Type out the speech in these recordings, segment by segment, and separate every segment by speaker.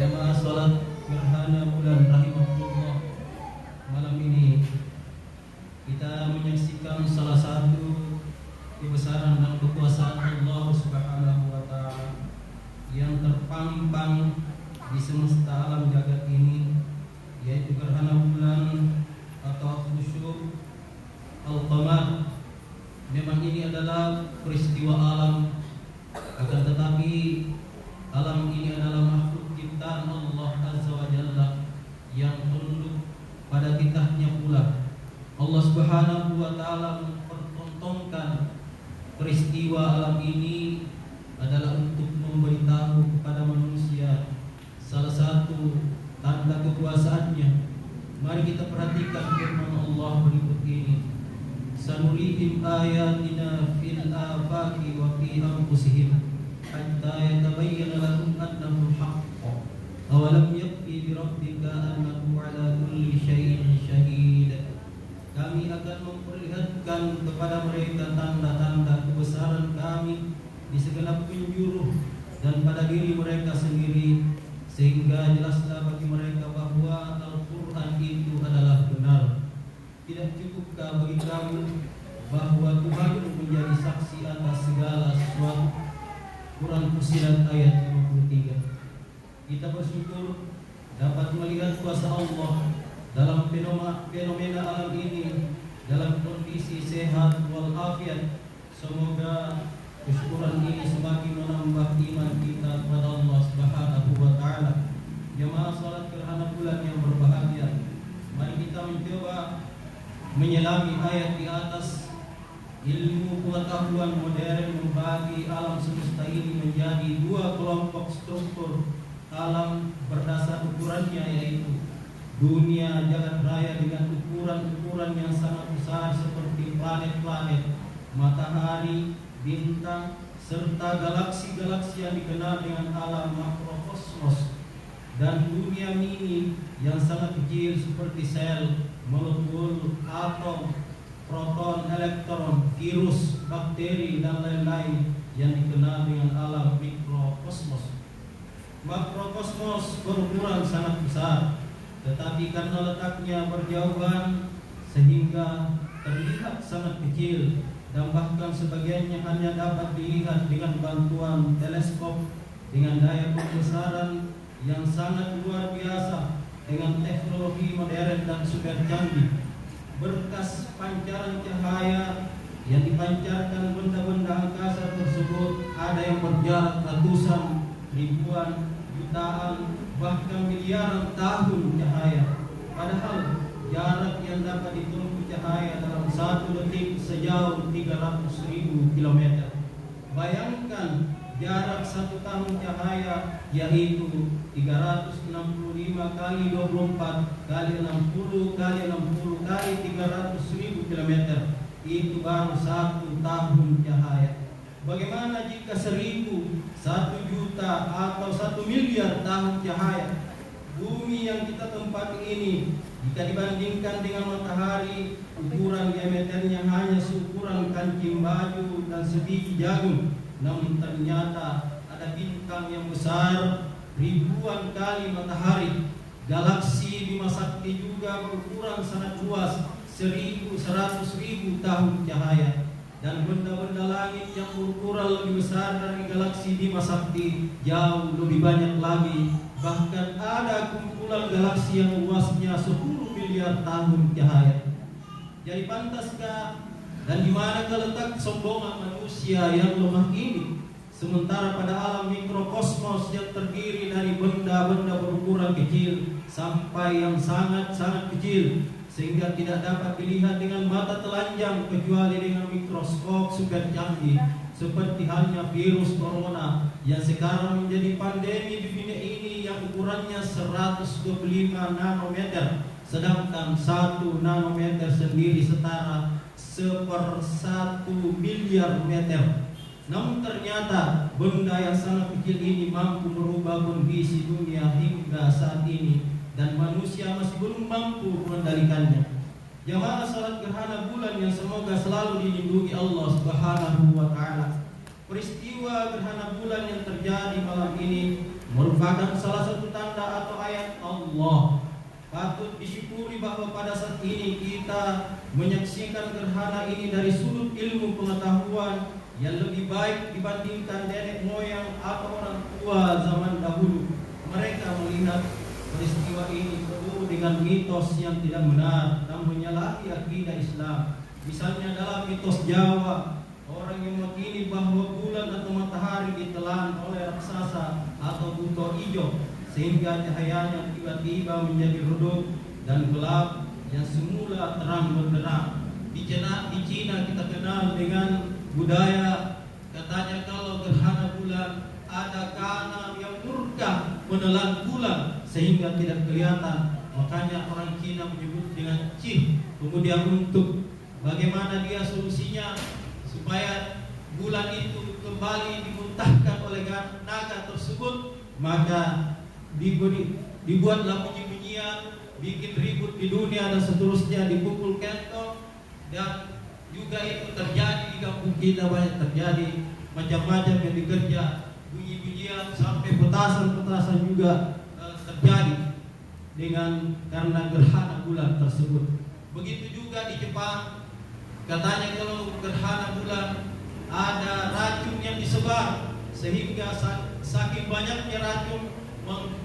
Speaker 1: Jamaah salat gerhana bulan rahimahullah, malam ini kita menyaksikan salah satu kebesaran dan kekuasaan Allah Subhanahu wa taala yang terpampang di semesta alam jagat ini, yaitu gerhana bulan atau khusyuk al-qamar. Memang ini adalah peristiwa alam, akan tetapi alam ini adalah makhluk ciptaan Allah Azza wa Jalla yang tunduk pada titahnya pula. Allah Subhanahu wa taala mempertontonkan peristiwa alam ini adalah untuk memberitahu kepada manusia salah satu tanda kekuasaannya. Mari kita perhatikan firman Allah berikut ini. Sanurihim ayatina fil afaqi wa fi anfusihim hatta yatabayyana lahum annahu al-haqq. Awalam yakfi bi rabbika annahu ala kulli syai'in syahid. Kami akan memperlihatkan kepada mereka tanda-tanda kebesaran kami di segenap penjuru dan pada diri mereka sendiri, sehingga jelaslah bagi mereka bahwa Al-Quran itu adalah benar. Tidak cukupkah bagi kamu bahwa Tuhan menjadi saksi atas segala sesuatu? Quran Fussilat ayat 53. Kita bersyukur dapat melihat kuasa Allah dalam fenomena alam ini dalam kondisi sehat walafiat. Semoga kesyukuran ini semakin menambah iman kita kepada Allah Subhanahu wa taala. Jemaah salat gerhana bulan yang berbahagia, mari kita mencoba menyelami ayat di atas. Ilmu pengetahuan modern membagi alam semesta ini menjadi dua kelompok struktur alam berdasar ukurannya, yaitu dunia jagat raya dengan ukuran-ukuran yang sangat besar seperti planet-planet, matahari, bintang, serta galaksi-galaksi yang dikenal dengan alam makrokosmos, dan dunia mini yang sangat kecil seperti sel, molekul, atom, proton, elektron, virus, bakteri, dan lain-lain yang dikenal dengan alam mikrokosmos. Makrokosmos berukuran sangat besar, tetapi karena letaknya berjauhan sehingga terlihat sangat kecil, dan bahkan sebagiannya hanya dapat dilihat dengan bantuan teleskop dengan daya pembesaran yang sangat luar biasa dengan teknologi modern dan super canggih. Berkas pancaran cahaya yang dipancarkan benda-benda angkasa tersebut ada yang berjarak ratusan, ribuan, jutaan, bahkan miliaran tahun cahaya. Padahal jarak yang dapat ditempuh cahaya dalam 1 detik sejauh 300.000 km. Bayangkan jarak 1 tahun cahaya, yaitu 365 kali 24 kali 60 kali 60 kali 300.000 km. Itu baru 1 tahun cahaya. Bagaimana jika 1.000, 1 juta, atau 1 miliar tahun cahaya? Bumi yang kita tempati ini, jika dibandingkan dengan matahari, ukuran diameternya hanya seukuran kancing baju dan sebiji jagung. Namun ternyata ada bintang yang besar ribuan kali matahari. Galaksi Bima Sakti juga berukuran sangat luas, 1.100.000 tahun cahaya. Dan benda-benda langit yang berukuran lebih besar dari galaksi Bima Sakti jauh lebih banyak lagi. Bahkan ada kumpulan galaksi yang luasnya 10 miliar tahun cahaya. Jadi pantaskah dan di mana letak kesombongan manusia yang lemah ini? Sementara pada alam mikrokosmos yang terdiri dari benda-benda berukuran kecil sampai yang sangat-sangat kecil, sehingga tidak dapat dilihat dengan mata telanjang kecuali dengan mikroskop super canggih, seperti halnya virus corona yang sekarang menjadi pandemi di dunia ini yang ukurannya 125 nanometer, sedangkan 1 nanometer sendiri setara 1/1 miliar meter. Namun ternyata benda yang sangat kecil ini mampu merubah kondisi dunia hingga saat ini, dan manusia masih belum mampu mengendalikannya. Jamaah salat gerhana bulan yang semoga selalu dilindungi Allah Subhanahu wa taala. Peristiwa gerhana bulan yang terjadi malam ini merupakan salah satu tanda atau ayat Allah. Patut disyukuri bahwa pada saat ini kita menyaksikan gerhana ini dari sudut ilmu pengetahuan yang lebih baik dibandingkan nenek moyang atau orang tua zaman dahulu. Mereka melihat peristiwa ini penuh dengan mitos yang tidak benar dan menyalahi akidah Islam. Misalnya dalam mitos Jawa, orang yang meyakini bahwa bulan atau matahari ditelan oleh raksasa atau buto hijau sehingga cahayanya tiba-tiba menjadi redup dan gelap yang semula terang benderang. Di Cina kita kenal dengan budaya katanya kalau gerhana bulan ada kanan yang murka menelan bulan sehingga tidak kelihatan. Makanya orang Cina menyebut dengan Qin. Kemudian untuk bagaimana dia solusinya supaya bulan itu kembali dimuntahkan oleh naga tersebut, maka dibuatlah bunyi-bunyian, bikin ribut di dunia dan seterusnya, dipukul kentong. Dan juga itu terjadi di kampung kita, banyak terjadi macam-macam yang dikerja, bunyi-bunyian sampai petasan-petasan juga terjadi karena gerhana bulan tersebut. Begitu juga di Jepang, katanya kalau gerhana bulan ada racun yang disebar sehingga saking banyaknya racun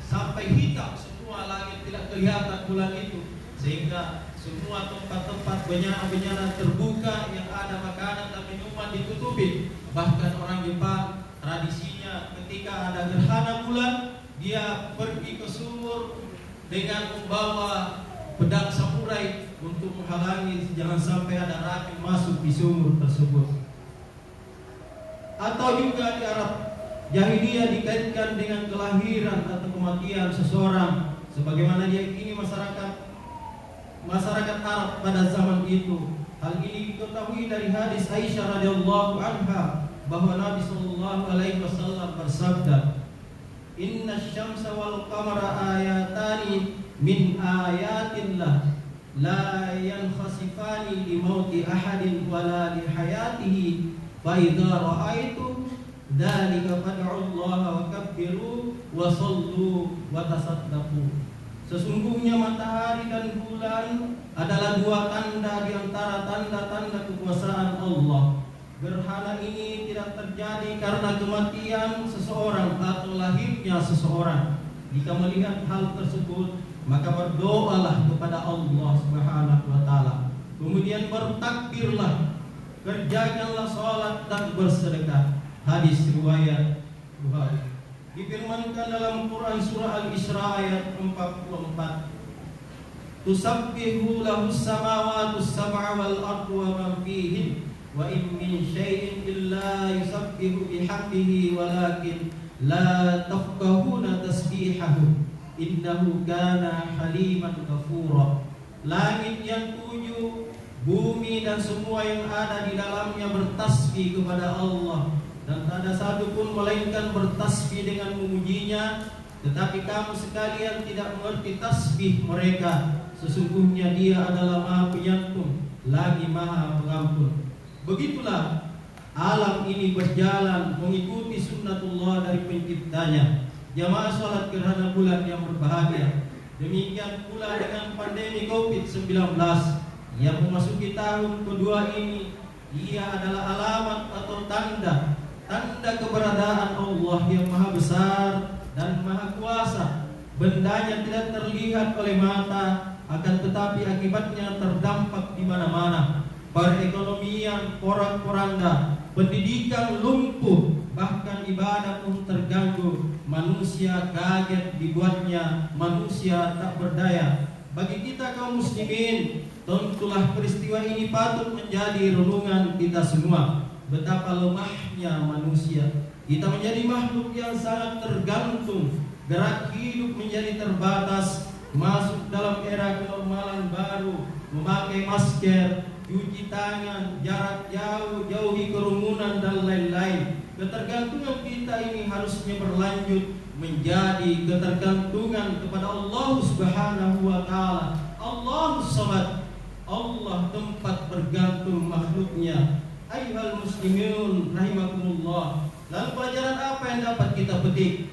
Speaker 1: sampai hitam semua langit, tidak kelihatan bulan itu, sehingga semua tempat-tempat bencana terbuka yang ada makanan dan minuman ditutupi. Bahkan orang Jepang tradisinya ketika ada gerhana bulan dia pergi ke sumur dengan membawa pedang samurai untuk menghalangi jangan sampai ada racun masuk di sumur tersebut. Atau juga di Arab Jahiliyah dikaitkan dengan kelahiran atau kematian seseorang, sebagaimana diyakini masyarakat Arab pada zaman itu. Hal ini diketahui dari hadis Aisyah radhiyallahu anha bahwa Nabi sallallahu alaihi wasallam bersabda, "Inna asy-syamsa wal qamara ayatani min ayatillah la yankhasifani li mauti ahadin wala li hayatihi fa idza ra'aitum dzalika fad'u Allah wa kabbiru wa sallu wa tasaddaqu." Sesungguhnya matahari dan bulan adalah dua tanda di antara tanda-tanda kekuasaan Allah. Gerhana ini tidak terjadi karena kematian seseorang atau lahirnya seseorang. Jika melihat hal tersebut, maka berdoalah kepada Allah Subhanahu wa taala. Kemudian bertakbirlah, kerjakanlah salat dan bersedekah. Hadis riwayat Bukhari. Difirmankan dalam Quran surah Al-Isra ayat 44, "Tusabbihu lahus samawati sab'a wal ardu wa man fihin wa in min syai'in illa yusabbihu bihamdihi walakin la tafqahuna tasbihahu innahu kana haliman ghafura." Langit yang tujuh, bumi dan semua yang ada di dalamnya bertasbih kepada Allah, dan tak ada satu pun melainkan bertasbih dengan memujinya. Tetapi kamu sekalian tidak mengerti tasbih mereka. Sesungguhnya dia adalah Maha Penyantun lagi Maha Pengampun. Begitulah alam ini berjalan mengikuti sunnatullah dari penciptanya. Jamaah salat gerhana bulan yang berbahagia, demikian pula dengan pandemi COVID-19 yang memasuki tahun kedua ini. Ia adalah alamat atau tanda keberadaan Allah yang maha besar dan maha kuasa. Bendanya tidak terlihat oleh mata, akan tetapi akibatnya terdampak di mana-mana. Perekonomian porak-poranda, pendidikan lumpuh, bahkan ibadah pun terganggu. Manusia kaget dibuatnya, manusia tak berdaya. Bagi kita kaum muslimin, tentulah peristiwa ini patut menjadi renungan kita semua. Betapa lemahnya manusia. Kita menjadi makhluk yang sangat tergantung. Gerak hidup menjadi terbatas. Masuk dalam era kenormalan baru, memakai masker, cuci tangan, jarak jauh, jauhi kerumunan dan lain-lain. Ketergantungan kita ini harusnya berlanjut menjadi ketergantungan kepada Allah Subhanahu wa taala. Allahus Samad, Allah tempat bergantung makhluknya. Ayyuhal muslimun rahimakumullah. Lalu pelajaran apa yang dapat kita petik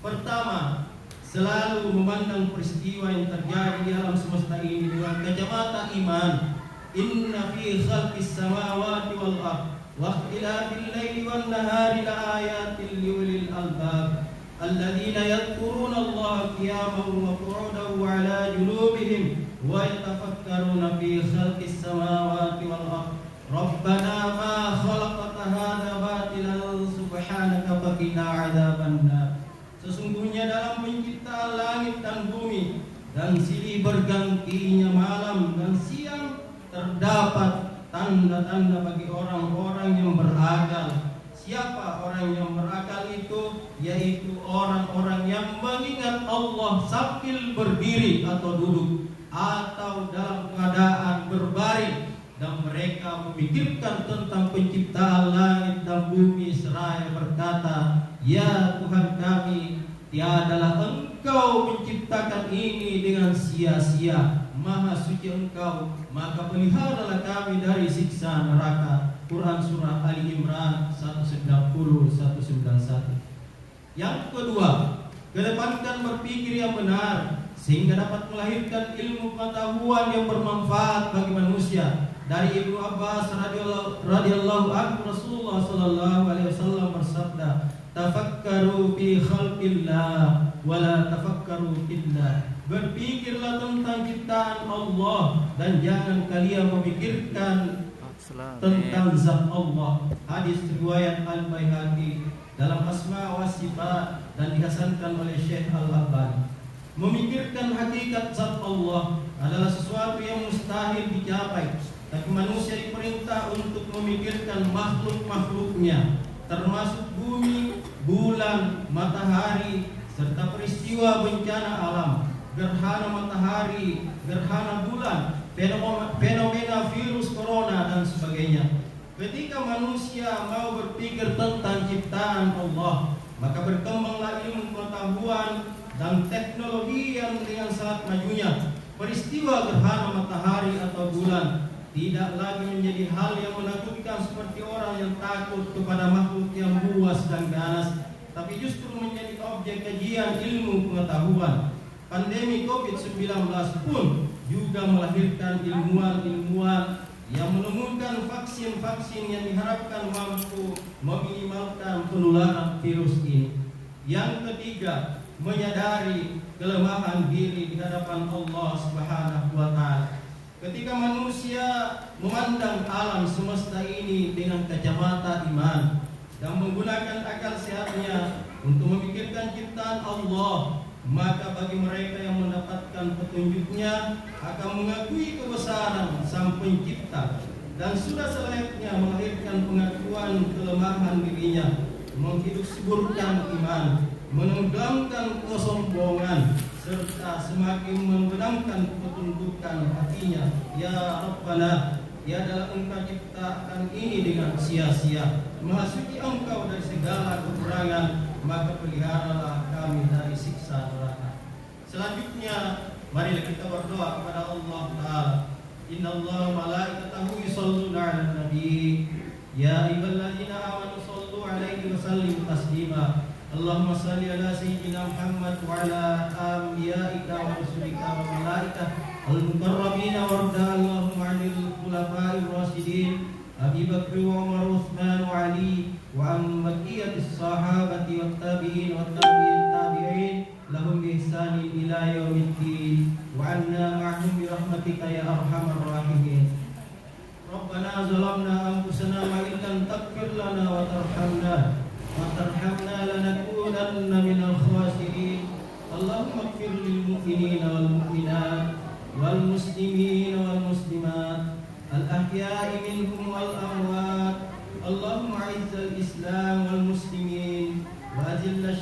Speaker 1: Pertama, selalu memandang peristiwa yang terjadi di alam semesta ini dengan kacamata iman. Inna fi khalqis samawati wal ardh wa ikhtilafil laili wan nahari laayatin liulil albab alladzina yadhkuruna Allaha qiyaman wa qu'udan wa 'ala junubihim wa yatafakkaruna fi khalqis samawati wal ardh Rabbana ma khalaqta hadza batilan subhanaka faqina 'adzabannar. Sesungguhnya dalam penciptaan langit dan bumi dan silih bergantinya malam dan siang terdapat tanda-tanda bagi orang-orang yang berakal. Siapa orang yang berakal itu? Yaitu orang-orang yang mengingat Allah sambil berdiri atau duduk atau dalam keadaan berbaring, dan mereka memikirkan tentang penciptaan langit dan bumi seraya berkata, Ya Tuhan kami, tiadalah Engkau menciptakan ini dengan sia-sia. Maha suci Engkau, maka peliharalah kami dari siksa neraka. Quran Surah Ali Imran 190-191. Yang kedua, kedepankan berpikir yang benar sehingga dapat melahirkan ilmu pengetahuan yang bermanfaat bagi manusia. Dari Ibnu Abbas radhiyallahu anhu, Rasulullah sallallahu alaihi wasallam bersabda, "Tafakkaru fi khalqillah wa la tafakkaru fillah." Berpikirlah tentang ciptaan Allah dan jangan kalian memikirkan tentang zat Allah. Hadis riwayat Al-Baihaqi dalam Asma wa Sifat dan dihasankan oleh Syekh Al-Albani. Memikirkan hakikat zat Allah adalah sesuatu yang mustahil dicapai, tapi manusia diperintah untuk memikirkan makhluk-makhluknya, termasuk bumi, bulan, matahari, serta peristiwa bencana alam, gerhana matahari, gerhana bulan, fenomena virus corona dan sebagainya. Ketika manusia mau berpikir tentang ciptaan Allah, maka berkembanglah ilmu pengetahuan dan teknologi yang dengan sangat majunya. Peristiwa gerhana matahari atau bulan tidak lagi menjadi hal yang menakutkan seperti orang yang takut kepada makhluk yang buas dan ganas, tapi justru menjadi objek kajian ilmu pengetahuan. Pandemi COVID-19 pun juga melahirkan ilmuwan-ilmuwan yang menemukan vaksin-vaksin yang diharapkan mampu meminimalkan penularan virus ini. Yang ketiga, menyadari kelemahan diri di hadapan Allah Subhanahu wa Ta'ala. Ketika manusia memandang alam semesta ini dengan kacamata iman dan menggunakan akal sehatnya untuk memikirkan ciptaan Allah, maka bagi mereka yang mendapatkan petunjuknya akan mengakui kebesaran Sang Pencipta dan sudah selayaknya melahirkan pengakuan kelemahan dirinya, menghidupkan iman, menenggelamkan kesombongan, serta semakin membenamkan ketundukan hatinya. Ya Rabbana, tiadalah Engkau ciptakan ini dengan sia-sia. Maha suci Engkau dari segala kekurangan, maka peliharalah kami dari siksa neraka. Selanjutnya, marilah kita berdoa kepada Allah Ta'ala. Inna Allah malaikatahu yusalluna 'alan nabi. Ya ayyuhalladzina amanu sallu 'alaihi wa sallimu taslima. Allahumma salli ala sayyidina Muhammad wa ala anbiya'ika wa rusulika wa malaikah al-mukarrabina warda Allahumma 'anil khulafa'ir rasyidin Abi Bakr wa Umar wa Uthman wa Ali wa an baqiyatis sahabati wat tabi'in wat tabi'in lahum bi ihsanin ila yaumiddin wa anna ma'hum bi rahmatika ya arhamar rahimin. Rabbana zalamna anfusana wa in lam taghfir lana wa tarhamna lanakunanna minal khasirin. Allahumma ighfir lil mu'minina wal mu'minat wal muslimina wal muslimat al-ahya'i minhum wal amwat. Allahumma a'izzal islam wal muslimin wa azillal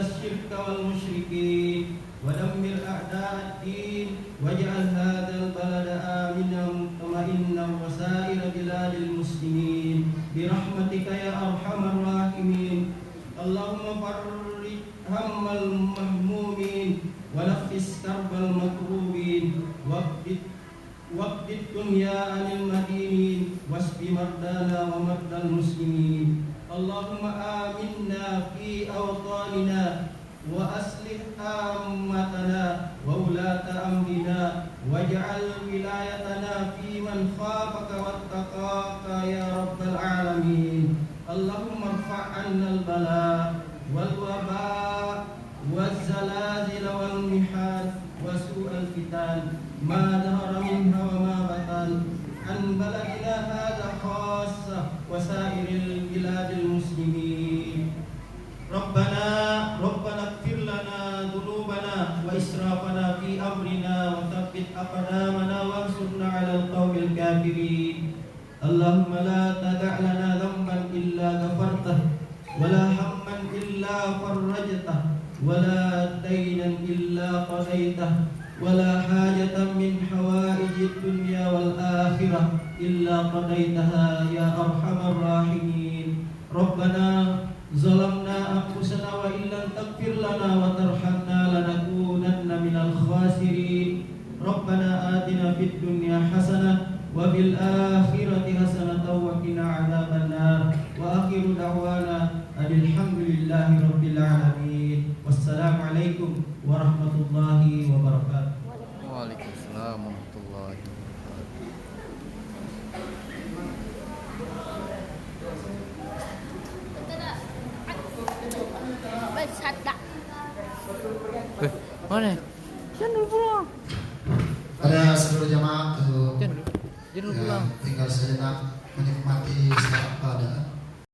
Speaker 1: syirka wal musyrikin wa dammir a'da'ad-din waj'al hadzal balada aminan mutma'innan wa sa'ira biladil muslimin bi rahmatika ya arhamar rahimin. Allahumma farrij hammal mahmumin wa naffis karbal makrubin waqdid dunya anil madinin wasbi mardana wa mardal muslimin. Allahumma aminna fi awtanina wa aslih ammatana wa ulata amrina waj'al wilayatana fi man khafaka wattaqaka ya rabbal alamin. Allahumma irfa' 'anna al-bala wal waba waz zalazil wal mihal wa su'al fitan ma dhahara minha wa ma batan an baladina hadha khassa wa sa'iril biladil muslimin. Rabbana ighfir lana dhunubana wa israfana fi amrina wa thabbit aqdamana wansurna 'alal qawmil kafirin. Allahumma la tada' lana dhanban illa ghafartah wa la hamman illa farajtah wa la daynan illa qadaitah wa la hajatan min hawaijid dunya wal akhirah illa qadaitaha ya arhamar rahimin. Rabbana zalamna anfusana wa illam taghfir lana wa tarhamna lanakunanna minal khasirin. Rabbana atina fid dunya hasanah wa fil akhirati hasanatan wa qina adzabannar. Wa akhiru da'wana alhamdulillahi rabbil alamin. Wassalamualaikum warahmatullahi wabarakatuh.
Speaker 2: Waalaikumsalam warahmatullahi wabarakatuh. Mana? Jangan dulu pulang.
Speaker 3: Pada seluruh jamaah
Speaker 2: Jangan dulu pulang.
Speaker 3: tinggal sejenak menikmati saat pada